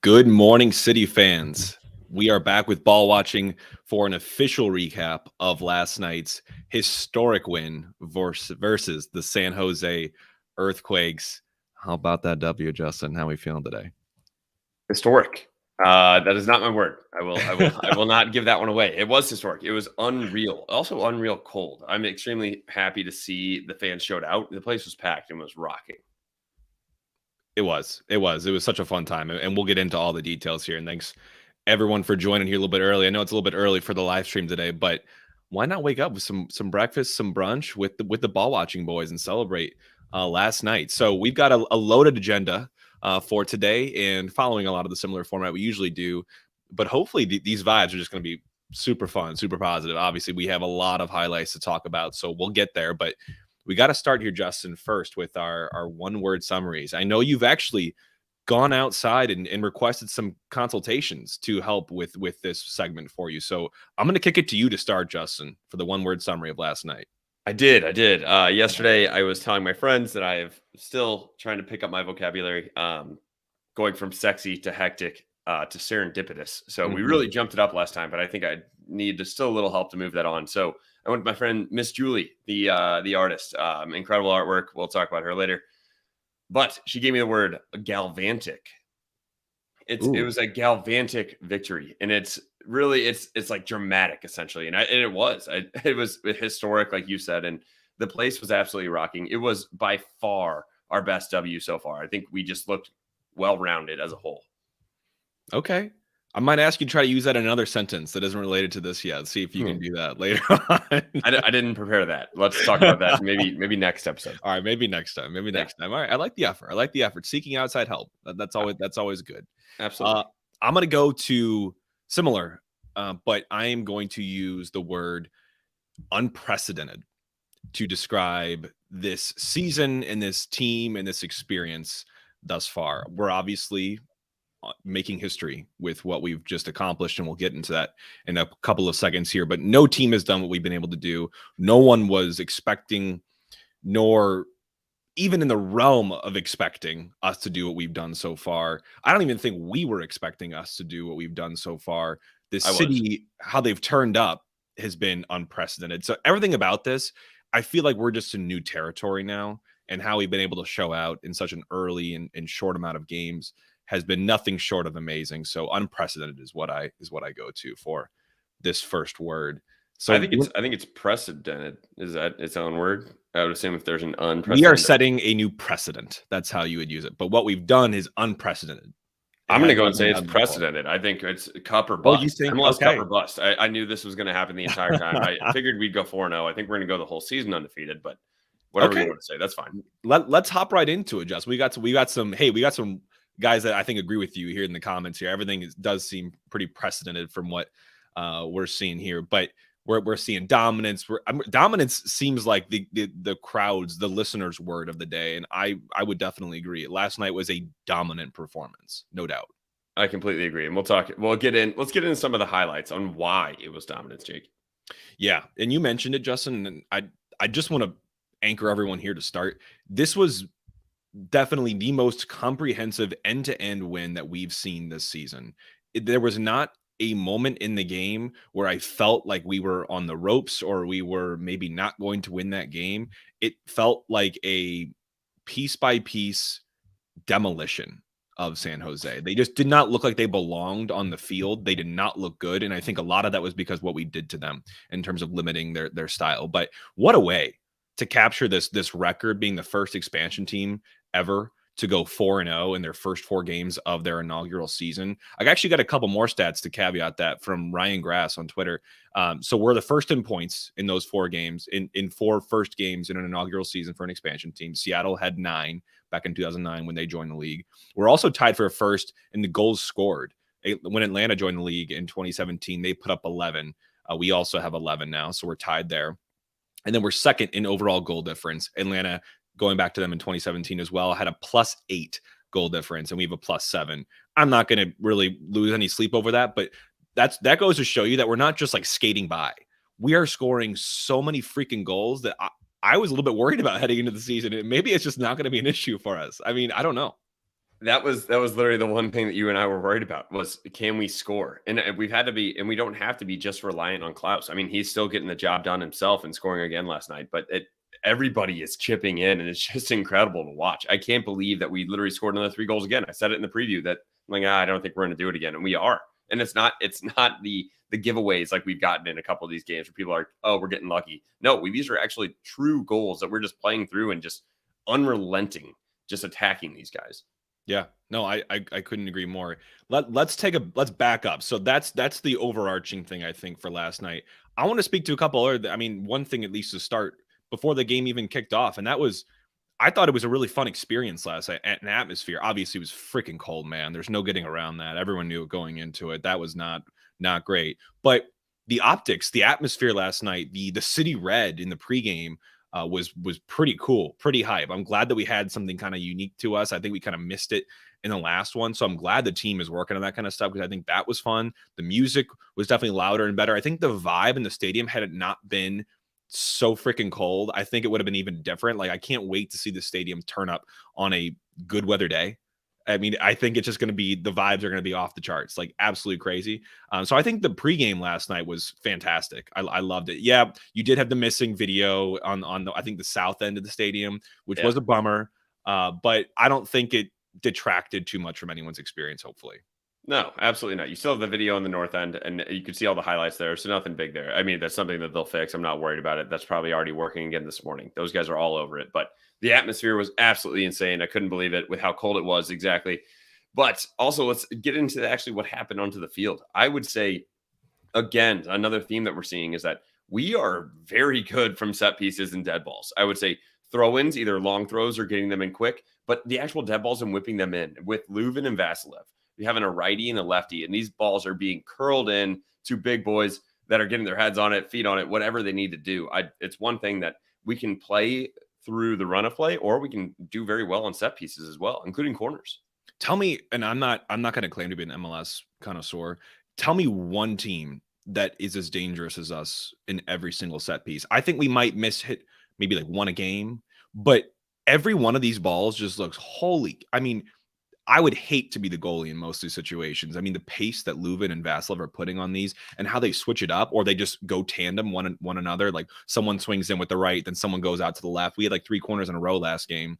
Good morning, City fans. We are back with ball watching for an official recap of last night's historic win versus the San Jose Earthquakes. How about that W, Justin? How are we feeling today? Historic. That is not my word. I will not give that one away. It was historic. It was unreal. Also unreal cold. I'm extremely happy to see the fans showed out. The place was packed and was rocking. It was such a fun time, and we'll get into all the details here. And thanks everyone for joining here a little bit early. I know it's a little bit early for the live stream today, but why not wake up with some breakfast, some brunch with the ball watching boys and celebrate last night? So we've got a loaded agenda for today, and following a lot of the similar format we usually do. But hopefully these vibes are just going to be super fun, super positive. Obviously, we have a lot of highlights to talk about, so we'll get there. But we got to start here, Justin, first with our one-word summaries. I know you've actually gone outside and requested some consultations to help with this segment for you. So I'm going to kick it to you to start, Justin, for the one-word summary of last night. I did. Yesterday, I was telling my friends that I am still trying to pick up my vocabulary, going from sexy to hectic to serendipitous. So we really jumped it up last time, but I think I need still a little help to move that on. So I went with my friend Miss Julie, the artist. Incredible artwork. We'll talk about her later. But she gave me the word galvantic. It was a galvantic victory, and it's like dramatic essentially, and it was historic, like you said, and the place was absolutely rocking. It was by far our best W so far. I think we just looked well-rounded as a whole. Okay. I might ask you to try to use that in another sentence that isn't related to this yet. See if you can do that later on. I didn't prepare that. Let's talk about that maybe next episode. All right, maybe next time. Next time. All right, I like the effort. Seeking outside help. That's always good. Absolutely. I'm going to go to similar, but I am going to use the word unprecedented to describe this season and this team and this experience thus far. We're obviously making history with what we've just accomplished, and we'll get into that in a couple of seconds here, but no team has done what we've been able to do. No one was expecting, nor even in the realm of expecting us to do what we've done so far. I don't even think we were expecting us to do what we've done so far. This city, how they've turned up has been unprecedented. So everything about this, I feel like we're just in new territory now, and how we've been able to show out in such an early and short amount of games has been nothing short of amazing. So unprecedented is what I go to for this first word. So I think it's precedented. Is that its own word? I would assume if there's an unprecedented. We are setting a new precedent. That's how you would use it. But what we've done is unprecedented. I'm going to go and say it's precedented. I think it's cup or bust. Oh, you think MLS cup or bust. I knew this was going to happen the entire time. I figured we'd go 4-0. I think we're going to go the whole season undefeated, but whatever you want to say, that's fine. Let's hop right into it, Just. We got some guys that I think agree with you here in the comments here. Everything does seem pretty precedented from what we're seeing here, but we're seeing dominance. Dominance seems like the crowds, the listeners' word of the day, and I would definitely agree. Last night was a dominant performance, no doubt. I completely agree, and let's get into some of the highlights on why it was dominance, Jake. Yeah, and you mentioned it, Justin, and I just want to anchor everyone here to start. This was definitely the most comprehensive end-to-end win that we've seen this season. There was not a moment in the game where I felt like we were on the ropes or we were maybe not going to win that game. It felt like a piece-by-piece demolition of San Jose. They just did not look like they belonged on the field. They did not look good, and I think a lot of that was because what we did to them in terms of limiting their style. But what a way to capture this record, being the first expansion team ever to go 4-0 in their first 4 games of their inaugural season. I actually got a couple more stats to caveat that from Ryan Grass on Twitter. So we're the first in points in those 4 games, in 4 first games in an inaugural season for an expansion team. Seattle had 9 back in 2009 when they joined the league. We're also tied for first in the goals scored. When Atlanta joined the league in 2017, they put up 11. We also have 11 now, so we're tied there. And then we're second in overall goal difference. Atlanta, going back to them in 2017 as well, had a +8 goal difference, and we have a +7. I'm not going to really lose any sleep over that, but that goes to show you that we're not just like skating by. We are scoring so many freaking goals that I was a little bit worried about heading into the season. And maybe it's just not going to be an issue for us. I mean, I don't know. That was literally the one thing that you and I were worried about was, can we score? And we've had to be, and we don't have to be just reliant on Klaus. I mean, he's still getting the job done himself and scoring again last night, but everybody is chipping in, and it's just incredible to watch. I can't believe that we literally scored another 3 goals again. I said it in the preview that I'm like, I don't think we're going to do it again. And we are. And it's not the giveaways like we've gotten in a couple of these games where people are, oh, we're getting lucky. No, these are actually true goals that we're just playing through and just unrelenting, just attacking these guys. Yeah, no, I couldn't agree more. Let's back up. So that's the overarching thing I think for last night. I want to speak to a couple other. I mean, one thing at least to start before the game even kicked off, and that was I thought it was a really fun experience last night. An atmosphere. Obviously, it was freaking cold, man. There's no getting around that. Everyone knew it going into it. That was not great. But the optics, the atmosphere last night, the city red in the pregame was pretty cool, pretty hype. I'm glad that we had something kind of unique to us. I think we kind of missed it in the last one, so I'm glad the team is working on that kind of stuff because I think that was fun. The music was definitely louder and better. I think the vibe in the stadium, had it not been so freaking cold, I think it would have been even different. Like, I can't wait to see the stadium turn up on a good weather day. I mean, I think it's just going to be, the vibes are going to be off the charts, like absolutely crazy. So I think the pregame last night was fantastic. I loved it. Yeah, you did have the missing video on the, I think the south end of the stadium, which was a bummer. But I don't think it detracted too much from anyone's experience, hopefully. No, absolutely not. You still have the video on the north end, and you could see all the highlights there. So nothing big there. I mean, that's something that they'll fix. I'm not worried about it. That's probably already working again this morning. Those guys are all over it. But the atmosphere was absolutely insane. I couldn't believe it with how cold it was exactly. But also, let's get into actually what happened onto the field. I would say, again, another theme that we're seeing is that we are very good from set pieces and dead balls. I would say throw-ins, either long throws or getting them in quick, but the actual dead balls and whipping them in with Leuven and Vasilev. You having a righty and a lefty, and these balls are being curled in to big boys that are getting their heads on it, feet on it, whatever they need to do. It's one thing that we can play through the run of play, or we can do very well on set pieces as well, including corners. Tell me, and I'm not going to claim to be an MLS connoisseur. Tell me one team that is as dangerous as us in every single set piece. I think we might miss hit maybe like one a game, but every one of these balls just looks holy. I mean, I would hate to be the goalie in most of these situations. I mean, the pace that Leuven and Vasilev are putting on these and how they switch it up, or they just go tandem one another. Like, someone swings in with the right, then someone goes out to the left. We had like 3 corners in a row last game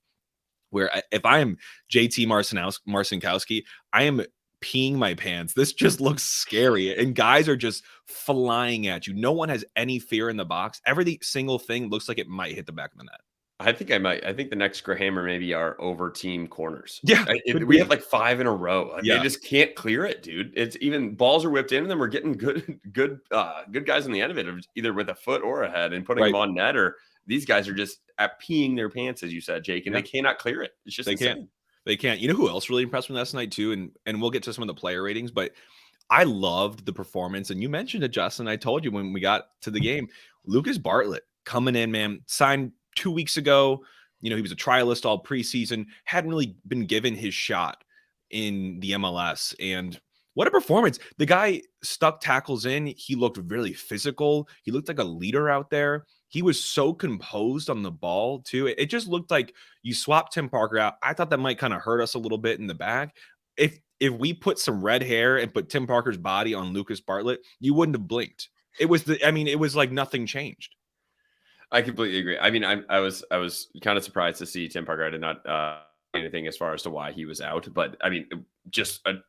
where if I am JT Marcinkowski, I am peeing my pants. This just looks scary. And guys are just flying at you. No one has any fear in the box. Every single thing looks like it might hit the back of the net. I think I might. I think the next Graham or maybe our over team corners. Yeah, we have like 5 in a row. Yeah. They just can't clear it, dude. It's even balls are whipped in, and then we're getting good guys on the end of it, either with a foot or a head, and putting them on net. Or these guys are just peeing their pants, as you said, Jake, and they cannot clear it. It's just they can't. You know who else really impressed me last night too, and we'll get to some of the player ratings, but I loved the performance. And you mentioned it, Justin. I told you when we got to the game, Lucas Bartlett coming in, man, signed 2 weeks ago. You know, he was a trialist all preseason, hadn't really been given his shot in the MLS. And what a performance. The guy stuck tackles in. He looked really physical. He looked like a leader out there. He was so composed on the ball, too. It just looked like you swapped Tim Parker out. I thought that might kind of hurt us a little bit in the back. If we put some red hair and put Tim Parker's body on Lucas Bartlett, you wouldn't have blinked. It was like nothing changed. I completely agree. I mean, I was kind of surprised to see Tim Parker. I did not anything as far as to why he was out, but I mean, just an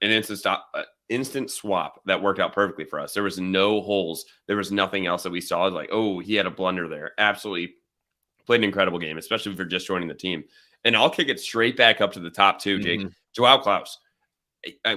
instant swap that worked out perfectly for us. There was no holes. There was nothing else that we saw like, oh, he had a blunder there. Absolutely played an incredible game, especially if you're just joining the team. And I'll kick it straight back up to the top too, Jake. Mm-hmm. Joao Klaus.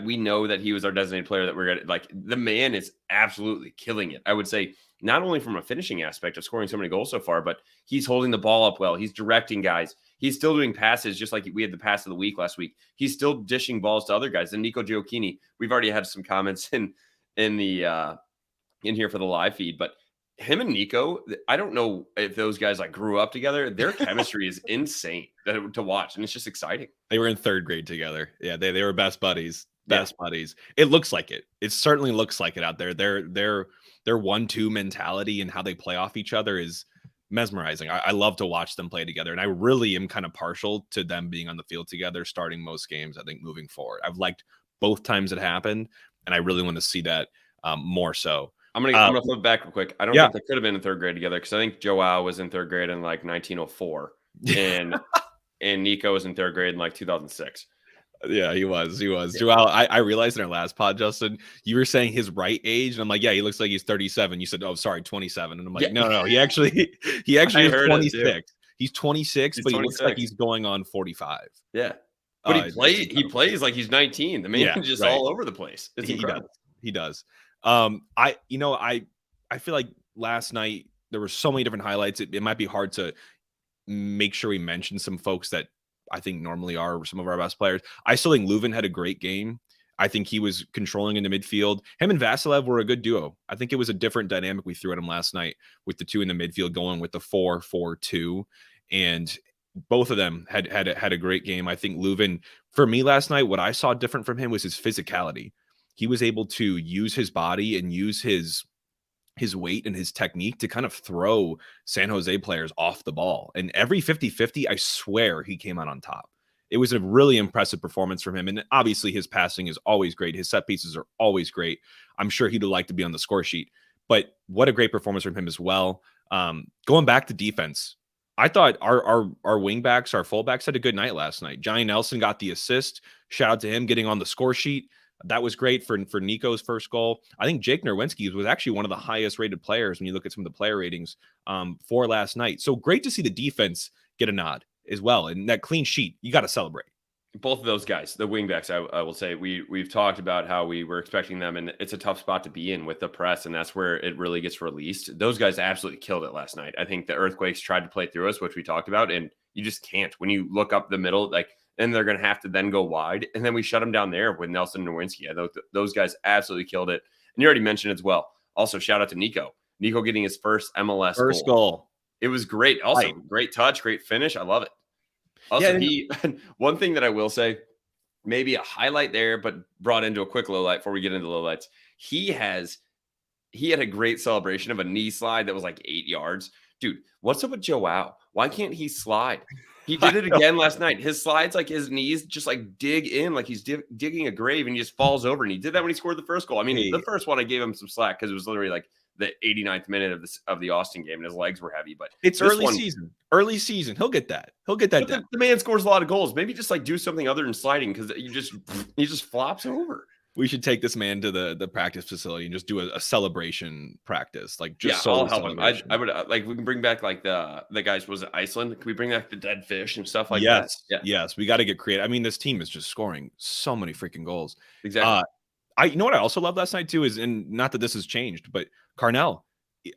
We know that he was our designated player that we're going to like. The man is absolutely killing it. I would say, not only from a finishing aspect of scoring so many goals so far, but he's holding the ball up well. He's directing guys. He's still doing passes, just like we had the pass of the week last week. He's still dishing balls to other guys. And Nico Gioacchini, we've already had some comments in here for the live feed, but him and Nico, I don't know if those guys like grew up together. Their chemistry is insane to watch, and it's just exciting. They were in 3rd grade together. Yeah, they were best buddies. Buddies. It looks like it. It certainly looks like it out there. Their 1-2 mentality and how they play off each other is mesmerizing. I love to watch them play together, and I really am kind of partial to them being on the field together, starting most games. I think moving forward, I've liked both times it happened, and I really want to see that more so. I'm gonna flip back real quick. I don't Yeah. think they could have been in third grade together because I think Joao was in third grade in like 1904, and Nico was in third grade in like 2006. Yeah, he was. Yeah. Joao, I realized in our last pod, Justin, you were saying his right age, and I'm like, yeah, he looks like he's 37. You said, oh, sorry, 27, and I'm like, Yeah. no, he actually is heard it too. 26. He's 26, but he looks like 26. he's going on 45. Yeah. But he Incredible. plays like he's 19. The man is just right. all over the place. It's incredible. He does. I feel like last night there were so many different highlights. It might be hard to make sure we mention some folks that I think normally are some of our best players. I still think Leuven had a great game. I think he was controlling in the midfield. Him and Vasilev were a good duo. I think it was a different dynamic we threw at him last night with the two in the midfield going with the 4-4-2. And both of them had a great game. I think Leuven, for me last night, what I saw different from him was his physicality. He was able to use his body and use his weight and his technique to kind of throw San Jose players off the ball. And every 50-50, I swear he came out on top. It was a really impressive performance from him. And obviously his passing is always great. His set pieces are always great. I'm sure he'd like to be on the score sheet, but what a great performance from him as well. Going back to defense, I thought our wing backs, our fullbacks had a good night last night. Johnny Nelson got the assist. Shout out to him getting on the score sheet. That was great for Nico's first goal. I think Jake Nerwinski was actually one of the highest rated players when you look at some of the player ratings for last night. So great to see the defense get a nod as well. And that clean sheet, you got to celebrate. Both of those guys, the wingbacks, I will say, we've talked about how we were expecting them, and it's a tough spot to be in with the press, and that's where it really gets released. Those guys absolutely killed it last night. I think the Earthquakes tried to play through us, which we talked about, and you just can't. When you look up the middle, like, and they're going to have to then go wide, and then we shut them down there with Nelson and Nowinski. I thought those guys absolutely killed it. And you already mentioned as well. Also, shout out to Nico. Nico getting his first MLS goal. It was great. Also, great touch, great finish. I love it. Also, one thing that I will say, maybe a highlight there, but brought into a quick low light before we get into lowlights. He had a great celebration of a knee slide that was like 8 yards. Dude, what's up with Joao? Why can't he slide? He did it again last night. His slides, like his knees just like dig in, like he's digging a grave, and he just falls over. And he did that when he scored the first goal. I mean, the first one I gave him some slack because it was literally like the 89th minute of the Austin game, and his legs were heavy. But it's early season. He'll get that. The man scores a lot of goals. Maybe just like do something other than sliding because he just flops over. We should take this man to the practice facility and just do a celebration practice. Like, just I'll help him. I would like, we can bring back like the guys. Was it Iceland? Can we bring back the dead fish and stuff like that? Yes. We got to get creative. I mean, this team is just scoring so many freaking goals. Exactly. You know what I also love last night too is, and not that this has changed, but Carnell.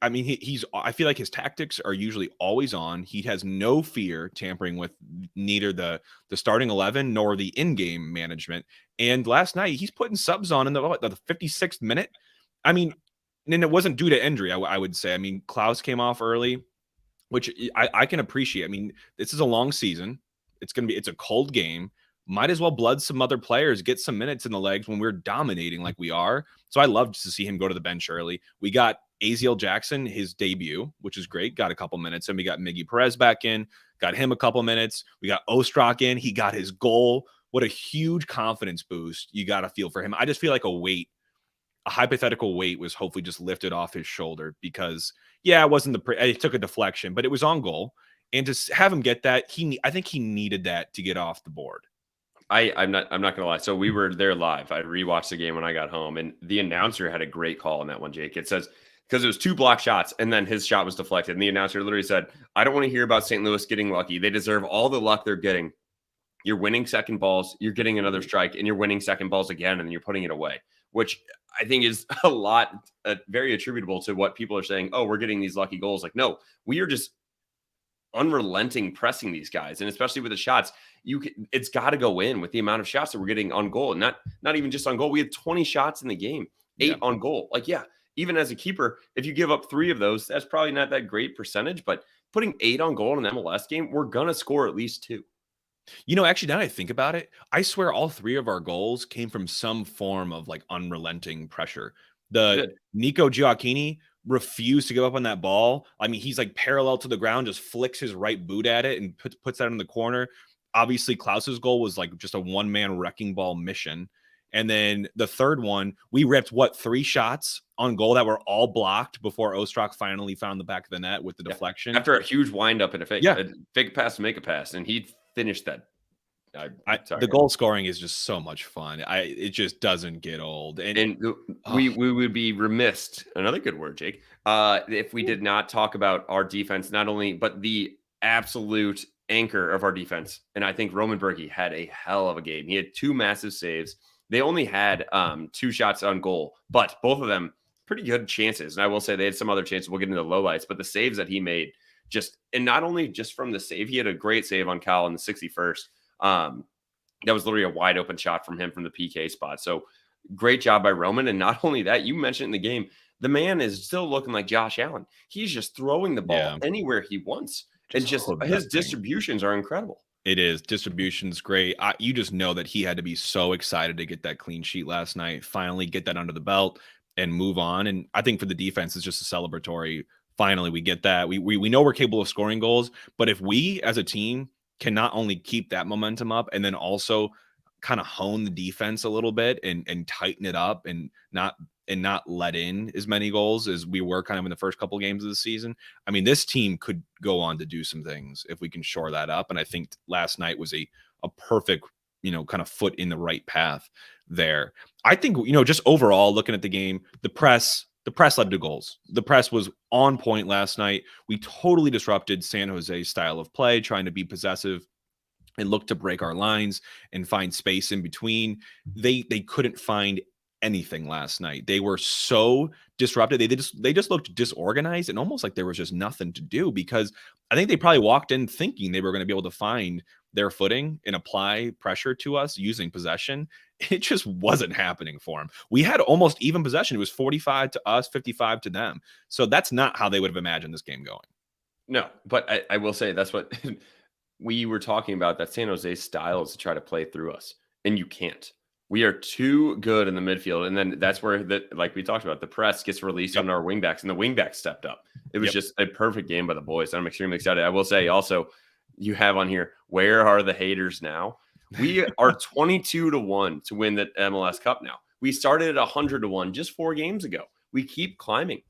I mean, I feel like his tactics are usually always on. He has no fear tampering with neither the starting 11 nor the in-game management. And last night he's putting subs on in the 56th minute. I mean, and it wasn't due to injury, I would say. I mean, Klaus came off early, which I can appreciate. I mean, this is a long season. It's a cold game. Might as well blood some other players, get some minutes in the legs when we're dominating like we are. So I loved to see him go to the bench early. We got Aziel Jackson, his debut, which is great. Got a couple minutes. And we got Miggy Perez back in. Got him a couple minutes. We got Ostrak in. He got his goal. What a huge confidence boost you got to feel for him. I just feel like a hypothetical weight was hopefully just lifted off his shoulder because, it wasn't it took a deflection, but it was on goal. And to have him get that, I think he needed that to get off the board. I'm not gonna lie. So we were there live. I rewatched the game when I got home, and the announcer had a great call on that one, Jake. It says, because it was 2 block shots, and then his shot was deflected. And the announcer literally said, I don't want to hear about St. Louis getting lucky. They deserve all the luck they're getting. You're winning second balls, you're getting another strike, and you're winning second balls again, and then you're putting it away, which I think is a lot, very attributable to what people are saying. Oh, we're getting these lucky goals. Like, no, we are just unrelenting pressing these guys, and especially with the shots, it's got to go in with the amount of shots that we're getting on goal, and not even just on goal. We had 20 shots in the game, 8 on goal. Like, even as a keeper, if you give up 3 of those, that's probably not that great percentage, but putting 8 on goal in an MLS game, we're gonna score at least 2. Actually, now that I think about it, I swear all 3 of our goals came from some form of like unrelenting pressure. The Nico Gioacchini, refused to give up on that ball. I mean, he's like parallel to the ground, just flicks his right boot at it and puts that in the corner. Obviously, Klaus's goal was like just a one-man wrecking ball mission. And then the third one, we ripped 3 shots on goal that were all blocked before Ostrak finally found the back of the net with the deflection. After a huge windup and a fake pass to make a pass, and he finished that. The goal scoring is just so much fun. It just doesn't get old. And we would be remiss, another good word, Jake, if we did not talk about our defense, not only, but the absolute anchor of our defense. And I think Roman Berkey had a hell of a game. He had 2 massive saves. They only had 2 shots on goal, but both of them pretty good chances. And I will say they had some other chances. We'll get into the lowlights, but the saves that he made and not only just from the save, he had a great save on Kyle in the 61st. That was literally a wide open shot from him from the PK spot. So great job by Roman. And not only that, you mentioned in the game, the man is still looking like Josh Allen. He's just throwing the ball anywhere he wants. And just his distributions are incredible. It is. Distribution's great. You just know that he had to be so excited to get that clean sheet last night, finally get that under the belt and move on. And I think for the defense, it's just a celebratory. Finally, we get that. We know we're capable of scoring goals, but if we as a team can not only keep that momentum up and then also kind of hone the defense a little bit and tighten it up and not let in as many goals as we were kind of in the first couple of games of the season. I mean, this team could go on to do some things if we can shore that up. And I think last night was a perfect, kind of foot in the right path there. I think, just overall looking at the game, the press led to goals. The press was on point last night. We totally disrupted San Jose's style of play, trying to be possessive and look to break our lines and find space in between. They couldn't find anything last night. They were so disrupted. They just looked disorganized and almost like there was just nothing to do, because I think they probably walked in thinking they were going to be able to find their footing and apply pressure to us using possession. It just wasn't happening for them. We had almost even possession. It was 45 to us, 55 to them. So that's not how they would have imagined this game going. No, but I will say that's what we were talking about, that San Jose style is to try to play through us, and you can't. We are too good in the midfield, and then that's where, like we talked about, the press gets released on our wingbacks, and the wingbacks stepped up. It was just a perfect game by the boys. I'm extremely excited. I will say also, you have on here, where are the haters now? We are 22-1 to win the MLS Cup now. We started at 100-1 just 4 games ago. We keep climbing.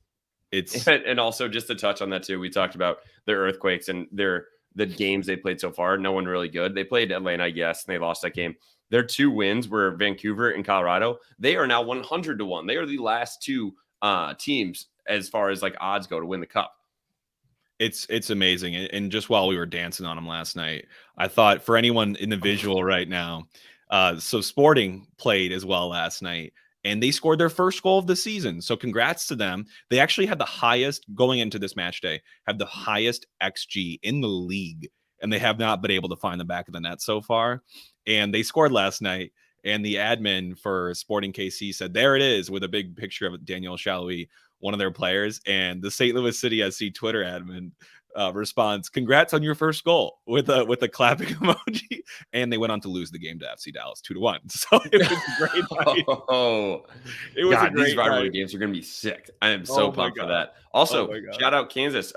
And also just to touch on that too, we talked about the Earthquakes and the games they played so far. No one really good. They played Atlanta, yes, and they lost that game. Their 2 wins were Vancouver and Colorado. They are now 100-1. They are the last 2 teams as far as like odds go to win the cup. It's amazing. And just while we were dancing on them last night, I thought for anyone in the visual right now, so Sporting played as well last night, and they scored their first goal of the season. So congrats to them. They actually had the highest, going into this match day, have the highest XG in the league, and they have not been able to find the back of the net so far. And they scored last night, and the admin for Sporting KC said, there it is, with a big picture of Daniel Shalhoub, one of their players. And the St. Louis City SC Twitter admin responds, congrats on your first goal, with a clapping emoji. And they went on to lose the game to FC Dallas 2-1. So it was a great night. It was a great these rivalry games are going to be sick. I am so pumped for that. Also, shout out Kansas.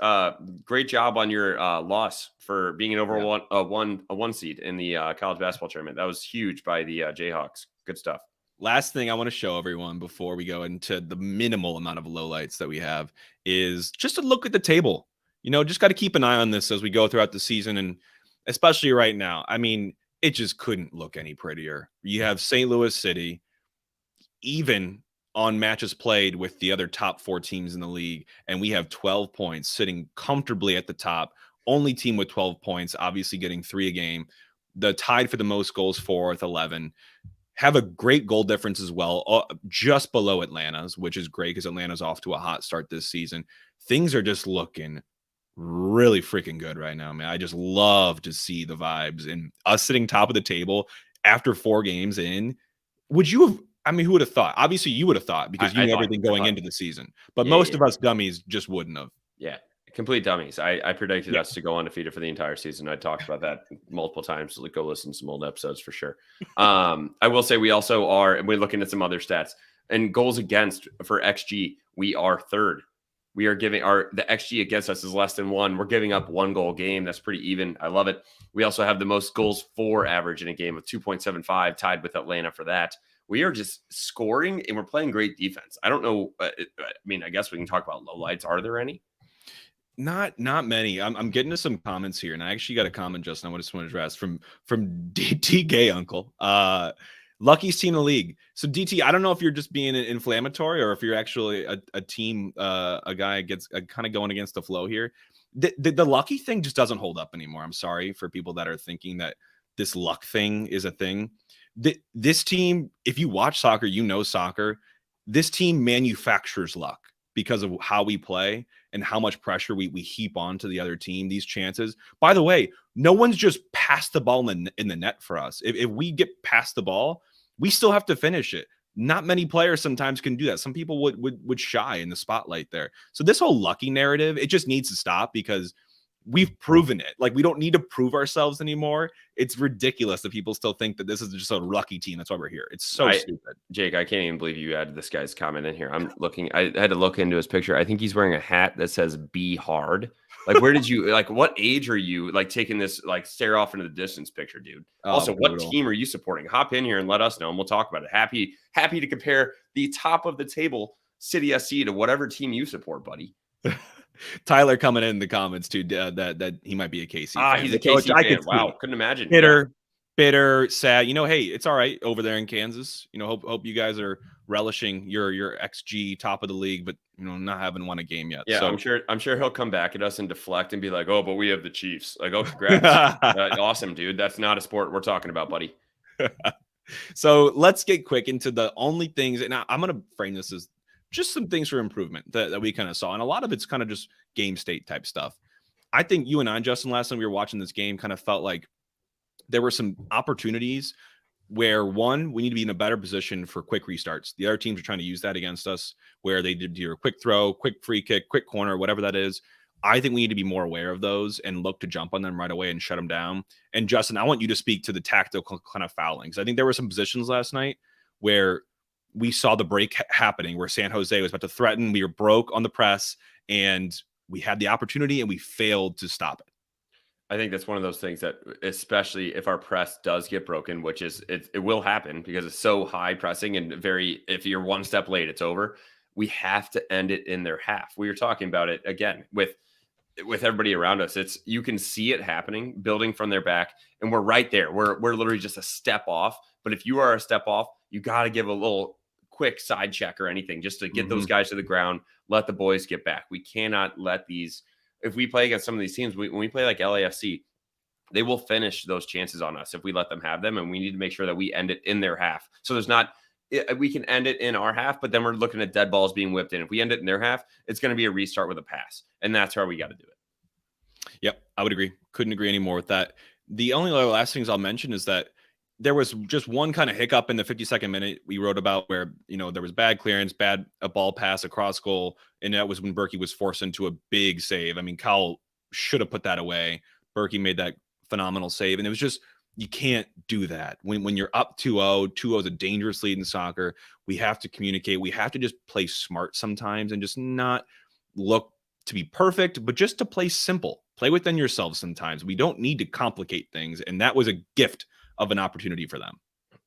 Great job on your loss for being an a one seed in the college basketball tournament. That was huge by the Jayhawks. Good stuff. Last thing I want to show everyone before we go into the minimal amount of lowlights that we have is just to look at the table. Just got to keep an eye on this as we go throughout the season, and especially right now. I mean, it just couldn't look any prettier. You have St. Louis City, even on matches played with the other top 4 teams in the league, and we have 12 points, sitting comfortably at the top. Only team with 12 points, obviously getting 3 a game. The tied for the most goals for with 11. Have a great goal difference as well, just below Atlanta's, which is great because Atlanta's off to a hot start this season. Things are just looking really freaking good right now, man. I just love to see the vibes, and us sitting top of the table after 4 games in. Who would have thought? Obviously, you would have thought, because you knew everything going into the season. But most of us dummies just wouldn't have. Yeah, complete dummies. I predicted us to go undefeated for the entire season. I talked about that multiple times. So go listen to some old episodes for sure. I will say we also are, and we're looking at some other stats, and goals against for XG, we are 3rd We are giving the XG against us is less than 1. We're giving up 1 goal a game. That's pretty even. I love it. We also have the most goals for average in a game with 2.75, tied with Atlanta for that. We are just scoring and we're playing great defense. I don't know. I mean, I guess we can talk about lowlights. Are there any? Not many. I'm getting to some comments here, and I actually got a comment, Justin. I just want to address from DT Gay Uncle. Luckiest team in the league. So DT, I don't know if you're just being inflammatory or if you're actually a team, a guy gets kind of going against the flow here. The lucky thing just doesn't hold up anymore. I'm sorry for people that are thinking that this luck thing is a thing. This team, if you watch soccer, you know soccer. This team manufactures luck because of how we play and how much pressure we heap onto the other team, these chances. By the way, no one's just passed the ball in the net for us. If we get past the ball, we still have to finish it. Not many players sometimes can do that. Some people would shy in the spotlight there. So this whole lucky narrative, it just needs to stop because we've proven it. Like, we don't need to prove ourselves anymore. It's ridiculous that people still think that this is just a lucky team. That's why we're here. It's so stupid. Jake, I can't even believe you added this guy's comment in here. I had to look into his picture. I think he's wearing a hat that says "Be Hard." Like, where did you, like, what age are you, like, taking this, like, stare off into the distance picture, dude? Also, what team are you supporting? Hop in here and let us know, and we'll talk about it. Happy to compare the top of the table City SC to whatever team you support, buddy. Tyler coming in the comments too, that he might be a KC fan. He's a KC fan. Wow, couldn't imagine. Bitter, sad. Hey, it's all right over there in Kansas. Hope you guys are relishing your XG top of the league, but not having won a game yet. Yeah, so I'm sure he'll come back at us and deflect and be like, "Oh, but we have the Chiefs." Like, "Oh, congrats, awesome, dude. That's not a sport we're talking about, buddy." So let's get quick into the only things, and I'm going to frame this as just some things for improvement that we kind of saw. And a lot of it's kind of just game state type stuff. I think you and I, Justin, last time we were watching this game, kind of felt like there were some opportunities where, one, we need to be in a better position for quick restarts. The other teams are trying to use that against us, where they did your quick throw, quick free kick, quick corner, whatever that is. I think we need to be more aware of those and look to jump on them right away and shut them down. And Justin, I want you to speak to the tactical kind of fouling, because I think there were some positions last night where we saw the break happening, where San Jose was about to threaten. We were broke on the press, and we had the opportunity, and we failed to stop it. I think that's one of those things that, especially if our press does get broken, which is it will happen because it's so high pressing and if you're one step late, it's over. We have to end it in their half. We were talking about it again with everybody around us. You can see it happening, building from their back, and we're right there. We're literally just a step off. But if you are a step off, you got to give a little quick side check or anything just to get those guys to the ground, let the boys get back. We cannot let these, if we play against some of these teams, when we play like LAFC, they will finish those chances on us if we let them have them, and we need to make sure that we end it in their half. So we can end it in our half, but then we're looking at dead balls being whipped in. If we end it in their half, it's going to be a restart with a pass, and that's how we got to do it. Yep, I would agree. Couldn't agree anymore with that. The only other last things I'll mention is that there was just one kind of hiccup in the 52nd minute we wrote about where, there was bad clearance, a ball pass across goal. And that was when Berkey was forced into a big save. I mean, Kyle should have put that away. Berkey made that phenomenal save. And it was just, you can't do that. When you're up 2-0, 2-0 is a dangerous lead in soccer. We have to communicate. We have to just play smart sometimes and just not look to be perfect, but just to play simple. Play within yourself sometimes. We don't need to complicate things. And that was a gift of an opportunity for them.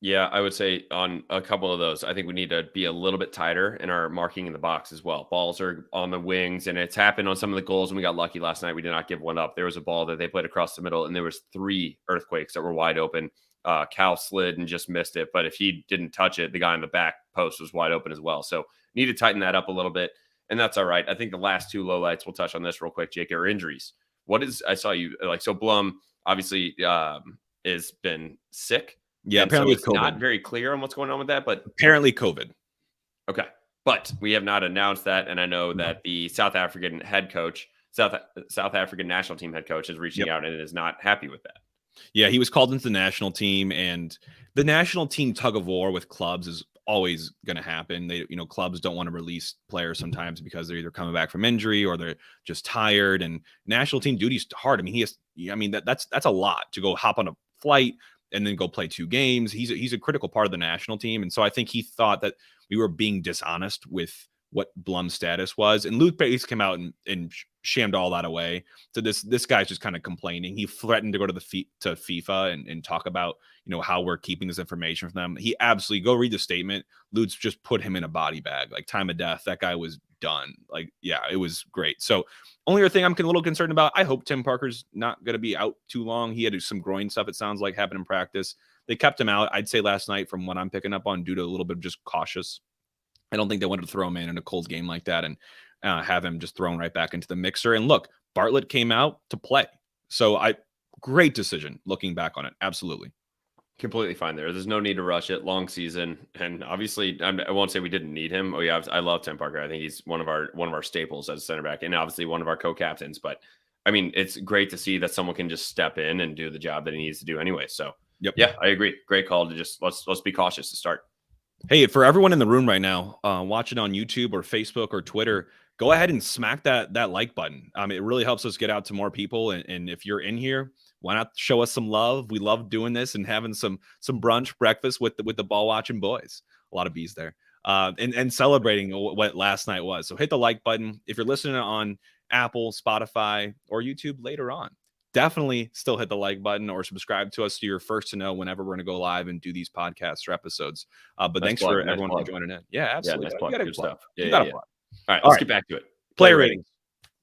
Yeah, I would say on a couple of those, I think we need to be a little bit tighter in our marking in the box as well. Balls are on the wings, and it's happened on some of the goals, and we got lucky last night. We did not give one up. There was a ball that they played across the middle, and there was 3 earthquakes that were wide open. Cal slid and just missed it, but if he didn't touch it, the guy in the back post was wide open as well. So need to tighten that up a little bit, and that's all right. I think the last 2 lowlights, we'll touch on this real quick, Jake, are injuries. I saw you, so Blum obviously has been sick. Yeah, apparently so it's not very clear on what's going on with that, but apparently COVID. Okay, but we have not announced that, and I know that the South African national team head coach is reaching out and is not happy with that. Yeah, he was called into the national team, and the national team tug of war with clubs is always going to happen. Clubs don't want to release players sometimes because they're either coming back from injury or they're just tired. And national team duty's hard. I mean, that's a lot to go hop on a flight and then go play 2 games. He's a critical part of the national team. And so I think he thought that we were being dishonest with what Blum's status was. And Luke Bates came out and shammed all that away. So this guy's just kind of complaining. He threatened to go to FIFA and talk about, how we're keeping this information from them. He absolutely, go read the statement. Luke's just put him in a body bag, like time of death. That guy was done. Like, yeah, it was great. So only other thing I'm a little concerned about, I hope Tim Parker's not going to be out too long. He had some groin stuff, it sounds like, happened in practice. They kept him out, I'd say, last night from what I'm picking up on, due to a little bit of just cautious. I don't think they wanted to throw him in a cold game like that and have him just thrown right back into the mixer. And look, Bartlett came out to play. So great decision looking back on it. Absolutely. Completely fine there. There's no need to rush it. Long season. And obviously, I won't say we didn't need him. Oh, yeah, I love Tim Parker. I think he's one of our staples as a center back, and obviously one of our co-captains. But, I mean, it's great to see that someone can just step in and do the job that he needs to do anyway. So, yep. Yeah, I agree. Great call to just let's be cautious to start. Hey, for everyone in the room right now, watching on YouTube or Facebook or Twitter, go ahead and smack that like button. It really helps us get out to more people. And if you're in here, why not show us some love? We love doing this and having some brunch breakfast with the ball watching boys. A lot of bees there. And celebrating what last night was. So hit the like button. If you're listening on Apple, Spotify, or YouTube later on, definitely still hit the like button or subscribe to us so you're first to know whenever we're going to go live and do these podcasts or episodes. But thanks for everyone for joining in. Yeah, absolutely. Yeah, nice plug. Good stuff. Yeah. All right, let's get back to it. Player ratings.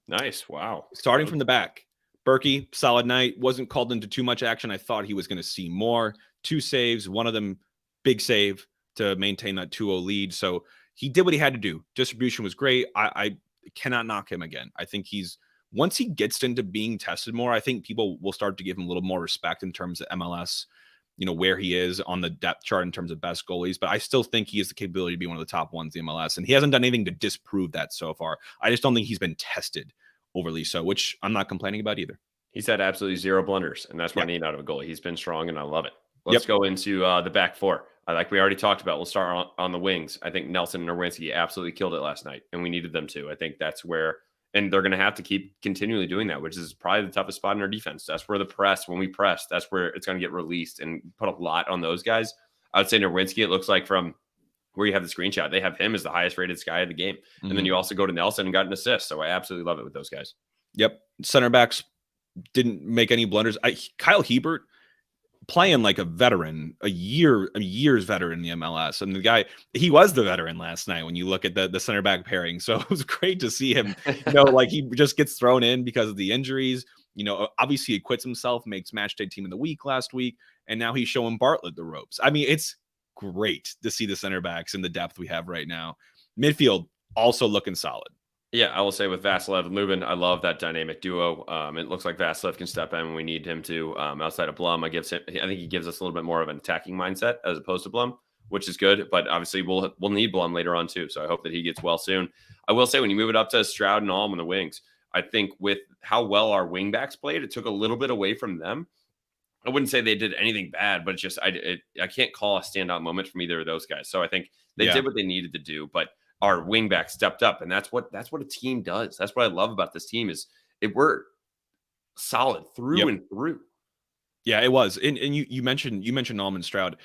Nice. Wow. Starting from the back. Berkey, solid night. Wasn't called into too much action. I thought he was going to see more. 2 saves, one of them big save to maintain that 2-0 lead. So he did what he had to do. Distribution was great. I cannot knock him again. I think once he gets into being tested more, I think people will start to give him a little more respect in terms of MLS, where he is on the depth chart in terms of best goalies. But I still think he has the capability to be one of the top ones in the MLS. And he hasn't done anything to disprove that so far. I just don't think he's been tested overly so, which I'm not complaining about either. He's had absolutely 0 blunders, and that's what I need out of a goalie. He's been strong, and I love it. Let's go into the back four. Like we already talked about, we'll start on the wings. I think Nelson and Nerwinski absolutely killed it last night, and we needed them to. I think that's where – and they're going to have to keep continually doing that, which is probably the toughest spot in our defense. That's where when we press, that's where it's going to get released and put a lot on those guys. I would say Nerwinski, it looks like from where you have the screenshot, they have him as the highest rated guy of the game. Mm-hmm. And then you also go to Nelson and got an assist. So I absolutely love it with those guys. Yep. Center backs didn't make any blunders. Kyle Hebert playing like a veteran, a year's veteran in the MLS. And the guy, he was the veteran last night when you look at the center back pairing. So it was great to see him, like he just gets thrown in because of the injuries. Obviously he quits himself, makes match day team of the week last week. And now he's showing Bartlett the ropes. I mean, it's great to see the center backs and the depth we have right now. Midfield also looking solid. Yeah, I will say with Vasilev and Lubin, I love that dynamic duo. It looks like Vasilev can step in when we need him to. Outside of Blum, I think he gives us a little bit more of an attacking mindset as opposed to Blum, which is good. But obviously, we'll need Blum later on too. So I hope that he gets well soon. I will say when you move it up to Stroud and Alm on the wings, I think with how well our wingbacks played, it took a little bit away from them. I wouldn't say they did anything bad, but it's just I can't call a standout moment from either of those guys. So I think they did what they needed to do, but our wingback stepped up, and that's what a team does. That's what I love about this team is we're solid through and through. Yeah, it was. And you mentioned Almond Stroud.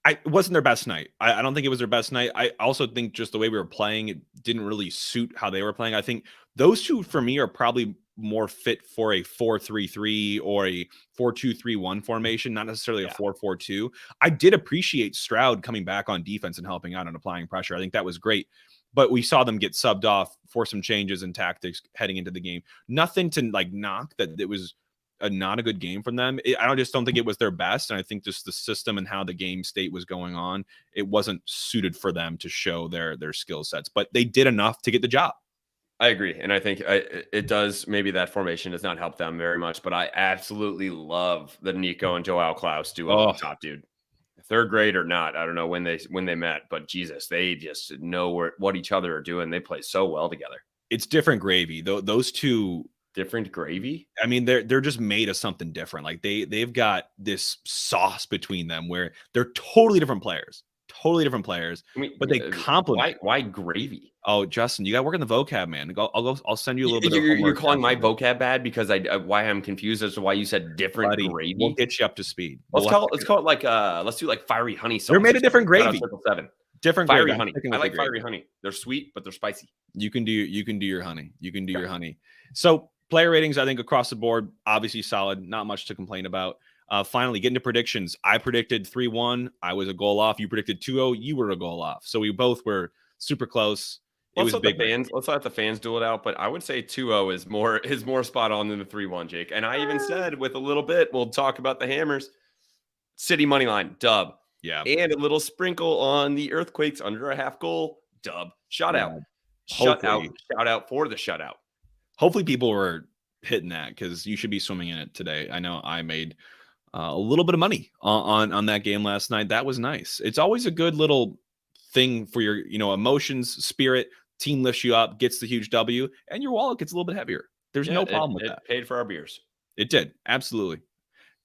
It wasn't their best night. I don't think it was their best night. I also think just the way we were playing, it didn't really suit how they were playing. I think those two for me are probably more fit for a 4-3-3 or a 4-2-3-1 formation, not necessarily a 4-4-2. I did appreciate Stroud coming back on defense and helping out and applying pressure. I think that was great. But we saw them get subbed off for some changes in tactics heading into the game. Nothing to knock that it was not a good game from them. I just don't think it was their best. And I think just the system and how the game state was going on, it wasn't suited for them to show their skill sets. But they did enough to get the job. I agree. And I think it does. Maybe that formation does not help them very much. But I absolutely love the Nico and Joao Klaus duo up top, dude. Third grade or not, I don't know when they met, but Jesus, they just know what each other are doing. They play so well together. It's different gravy. Those two, different gravy. I mean, they're just made of something different. Like they've got this sauce between them where they're totally different players. I mean, but they complement. Why gravy? Oh, Justin, you got to work in the vocab, man. I'll send you a little bit. You're calling my vocab bad because why I'm confused as to why you said different gravy. We'll get you up to speed. Let's call it like let's do like fiery honey sauce. They're made a different gravy. Circle 7. Different grade. Fiery I'm honey. sticking I with the like grade. fiery honey. They're sweet, but they're spicy. You can do your honey. You can do Okay. your honey. So player ratings, I think across the board, obviously solid. Not much to complain about. Finally, getting to predictions. I predicted 3-1. I was a goal off. You predicted 2-0. You were a goal off. So we both were super close. It was a big win. Let's let the fans duel it out, but I would say 2-0 is more spot on than the 3-1, Jake. And I even said with a little bit, we'll talk about the hammers. City money line, dub. Yeah. And a little sprinkle on the earthquakes under a half goal, dub. Shout out. Shout out for the shutout. Hopefully people were hitting that because you should be swimming in it today. I know I made a little bit of money on that game last night. That was nice. It's always a good little thing for your emotions, spirit. Team lifts you up, gets the huge W, and your wallet gets a little bit heavier. There's no problem with that. It paid for our beers. It did. Absolutely.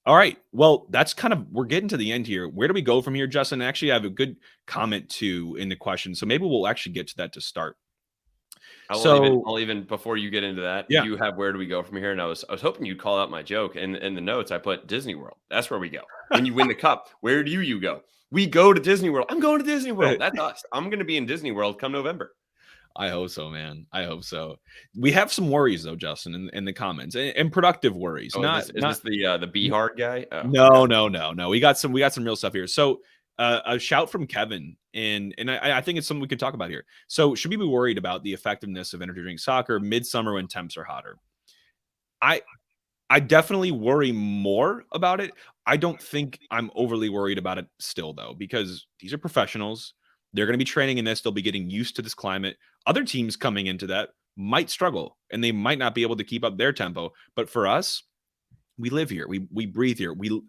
All right. Well, that's we're getting to the end here. Where do we go from here, Justin? Actually, I have a good comment too in the question. So maybe we'll actually get to that to start. I'll even before you get into that, yeah. You have where do we go from here? And I was hoping you'd call out my joke. And in the notes, I put Disney World. That's where we go. When you win the cup, where do you go? We go to Disney World. I'm going to Disney World. That's us. I'm going to be in Disney World come November. I hope so, man. I hope so. We have some worries though, Justin, in the comments, and productive worries. Is this the be hard guy? Oh, no. We got some real stuff here. So a shout from Kevin, and I think it's something we could talk about here. So should we be worried about the effectiveness of energy drink soccer midsummer when temps are hotter? I definitely worry more about it. I don't think I'm overly worried about it still though, because these are professionals. They're going to be training in this. They'll be getting used to this climate. Other teams coming into that might struggle and they might not be able to keep up their tempo. But for us, we live here. We breathe here. We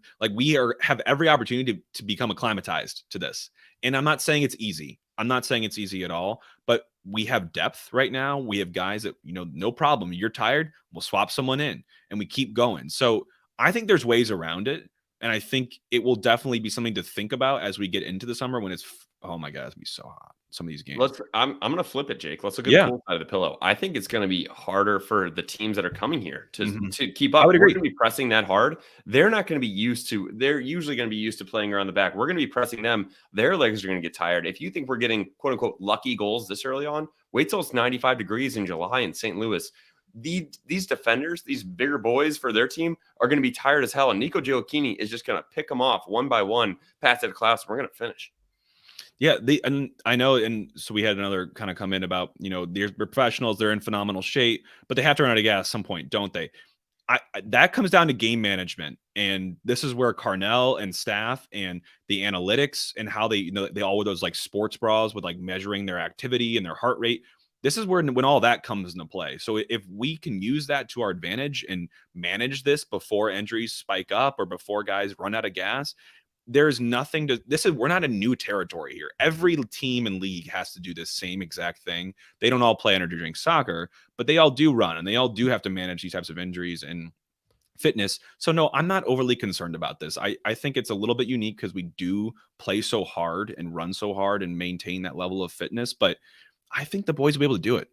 have every opportunity to become acclimatized to this. And I'm not saying it's easy. I'm not saying it's easy at all, but we have depth right now. We have guys that, no problem. You're tired, we'll swap someone in and we keep going. So I think there's ways around it. And I think it will definitely be something to think about as we get into the summer when it's, oh my God, it's gonna be so hot. Some of these games. I'm going to flip it, Jake. Let's look at the cool side of the pillow. I think it's going to be harder for the teams that are coming here to keep up. I would agree. We're going to be pressing that hard. They're not going to be used to, they're usually going to be used to playing around the back. We're going to be pressing them. Their legs are going to get tired. If you think we're getting quote unquote lucky goals this early on, wait till it's 95 degrees in July in St. Louis. These defenders, these bigger boys for their team are going to be tired as hell. And Nico Gioacchini is just going to pick them off one by one, pass it to Klaus. We're going to finish. Yeah, and I know, and so we had another kind of come in about, they're professionals, they're in phenomenal shape, but they have to run out of gas at some point, don't they? That comes down to game management, and this is where Carnell and staff and the analytics and how they, they all with those like sports bras with like measuring their activity and their heart rate. This is when all that comes into play. So if we can use that to our advantage and manage this before injuries spike up or before guys run out of gas, there's nothing to we're not in new territory here. Every team and league has to do this same exact thing. They don't all play energy drink soccer, but they all do run and they all do have to manage these types of injuries and fitness. So no, I'm not overly concerned about this. I think it's a little bit unique because we do play so hard and run so hard and maintain that level of fitness, but I think the boys will be able to do it.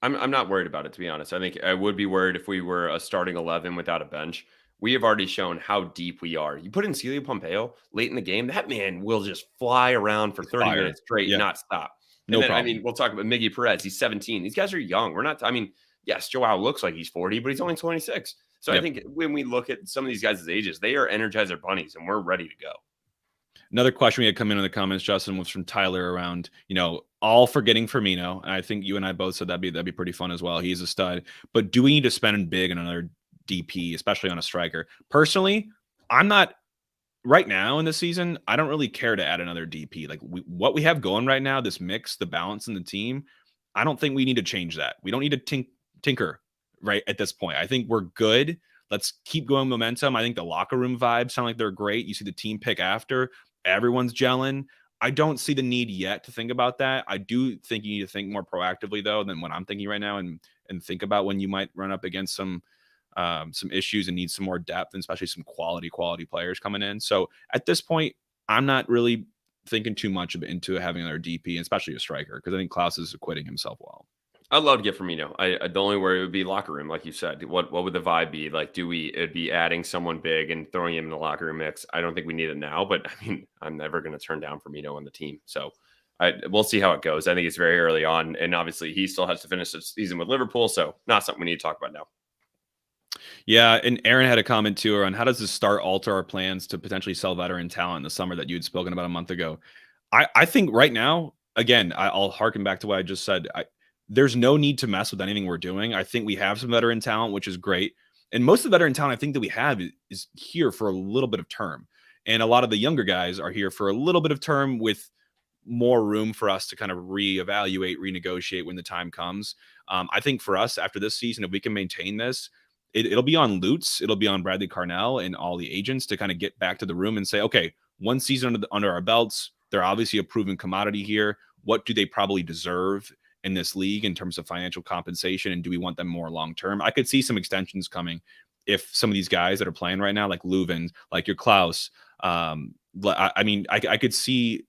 I'm not worried about it, to be honest. I think I would be worried if we were a starting 11 without a bench. We have already shown how deep we are. You put in Celio Pompeo late in the game, that man will just fly around for 30 minutes straight, not stop. No problem. We'll talk about Miggy Perez. He's 17. These guys are young. Yes, Joao looks like he's 40, but he's only 26. So I think when we look at some of these guys' ages, they are Energizer bunnies, and we're ready to go. Another question we had come in the comments, Justin, was from Tyler around, all forgetting Firmino. And I think you and I both said that'd be pretty fun as well. He's a stud. But do we need to spend big on another DP, especially on a striker? Personally, I'm not right now in the season. I don't really care to add another DP. Like what we have going right now, this mix, the balance in the team, I don't think we need to change that. We don't need to tinker right at this point. I think we're good. Let's keep going momentum. I think the locker room vibes sound like they're great. You see the team pick after. Everyone's gelling. I don't see the need yet to think about that. I do think you need to think more proactively though than what I'm thinking right now, and think about when you might run up against some issues and need some more depth, and especially some quality players coming in. So at this point, I'm not really thinking too much into having another DP, and especially a striker, because I think Klaus is acquitting himself well. I'd love to get Firmino. The only worry would be locker room, like you said. What would the vibe be? Like, it'd be adding someone big and throwing him in the locker room mix? I don't think we need it now, but I'm never going to turn down Firmino on the team. So We'll see how it goes. I think it's very early on, and obviously he still has to finish the season with Liverpool, so not something we need to talk about now. Yeah, and Aaron had a comment too on how does this start alter our plans to potentially sell veteran talent in the summer that you had spoken about a month ago. I think right now, again, I'll harken back to what I just said. There's no need to mess with anything we're doing. I think we have some veteran talent, which is great. And most of the veteran talent I think that we have is here for a little bit of term. And a lot of the younger guys are here for a little bit of term with more room for us to kind of reevaluate, renegotiate when the time comes. I think for us after this season, if we can maintain this, it'll be on Lutz, it'll be on Bradley Carnell and all the agents to kind of get back to the room and say, okay, one season under our belts, they're obviously a proven commodity here. What do they probably deserve in this league in terms of financial compensation? And do we want them more long-term? I could see some extensions coming if some of these guys that are playing right now, like Leuven, like your Klaus, I could see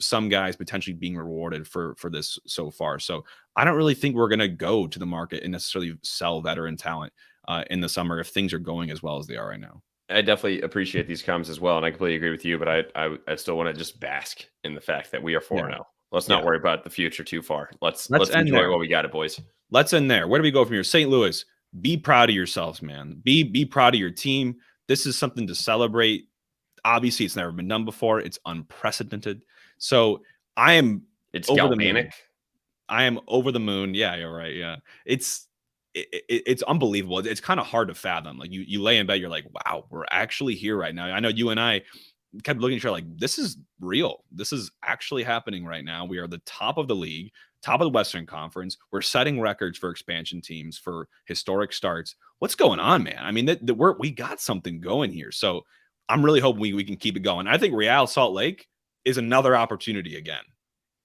some guys potentially being rewarded for this so far. So I don't really think we're going to go to the market and necessarily sell veteran talent in the summer if things are going as well as they are right now. I definitely appreciate these comments as well, and I completely agree with you. But I still want to just bask in the fact that we are 4-0. Let's not worry about the future too far. Let's enjoy what we got, it, boys. Let's end there. Where do we go from here? St. Louis, be proud of yourselves, man. Be proud of your team. This is something to celebrate. Obviously, it's never been done before. It's unprecedented. So it's galvanic. I am over the moon. Yeah, you're right. Yeah, it's unbelievable. It's kind of hard to fathom. Like you lay in bed, you're like, wow, we're actually here right now. I know you and I kept looking at each other like, this is real. This is actually happening right now. We are the top of the league, top of the Western Conference. We're setting records for expansion teams for historic starts. What's going on, man? I mean, we got something going here. So I'm really hoping we can keep it going. I think Real Salt Lake is another opportunity again.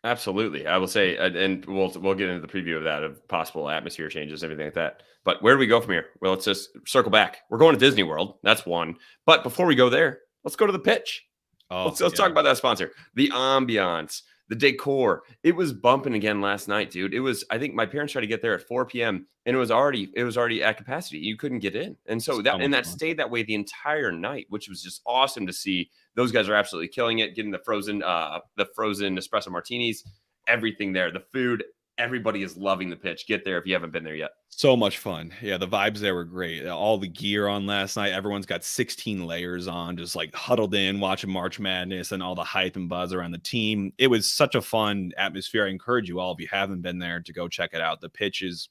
Absolutely. I will say, and we'll get into the preview of that, of possible atmosphere changes, everything like that. But where do we go from here? Well, let's just circle back. We're going to Disney World. That's one. But before we go there, let's go to the pitch. Let's talk about that sponsor. The ambiance, the decor. It was bumping again last night, dude. It was, I think my parents tried to get there at 4 p.m. and it was already at capacity. You couldn't get in. And so that stayed that way the entire night, which was just awesome to see. Those guys are absolutely killing it, getting the frozen espresso martinis, everything there. The food, everybody is loving the pitch. Get there if you haven't been there yet. So much fun. Yeah, the vibes there were great. All the gear on last night. Everyone's got 16 layers on, just like huddled in, watching March Madness and all the hype and buzz around the team. It was such a fun atmosphere. I encourage you all, if you haven't been there, to go check it out. The pitch is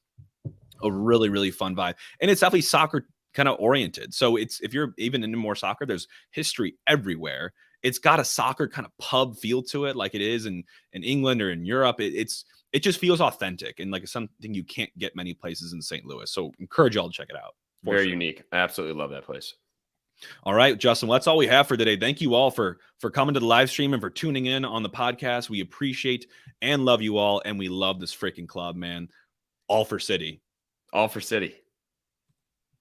a really, really fun vibe. And it's definitely soccer kind of oriented. So if you're even into more soccer, there's history everywhere. It's got a soccer kind of pub feel to it, like it is in England or in Europe. It just feels authentic and like it's something you can't get many places in St. Louis. So encourage y'all to check it out. Very unique. I absolutely love that place. All right, Justin, well, that's all we have for today. Thank you all for coming to the live stream and for tuning in on the podcast. We appreciate and love you all. And we love this freaking club, man. All for City. All for City.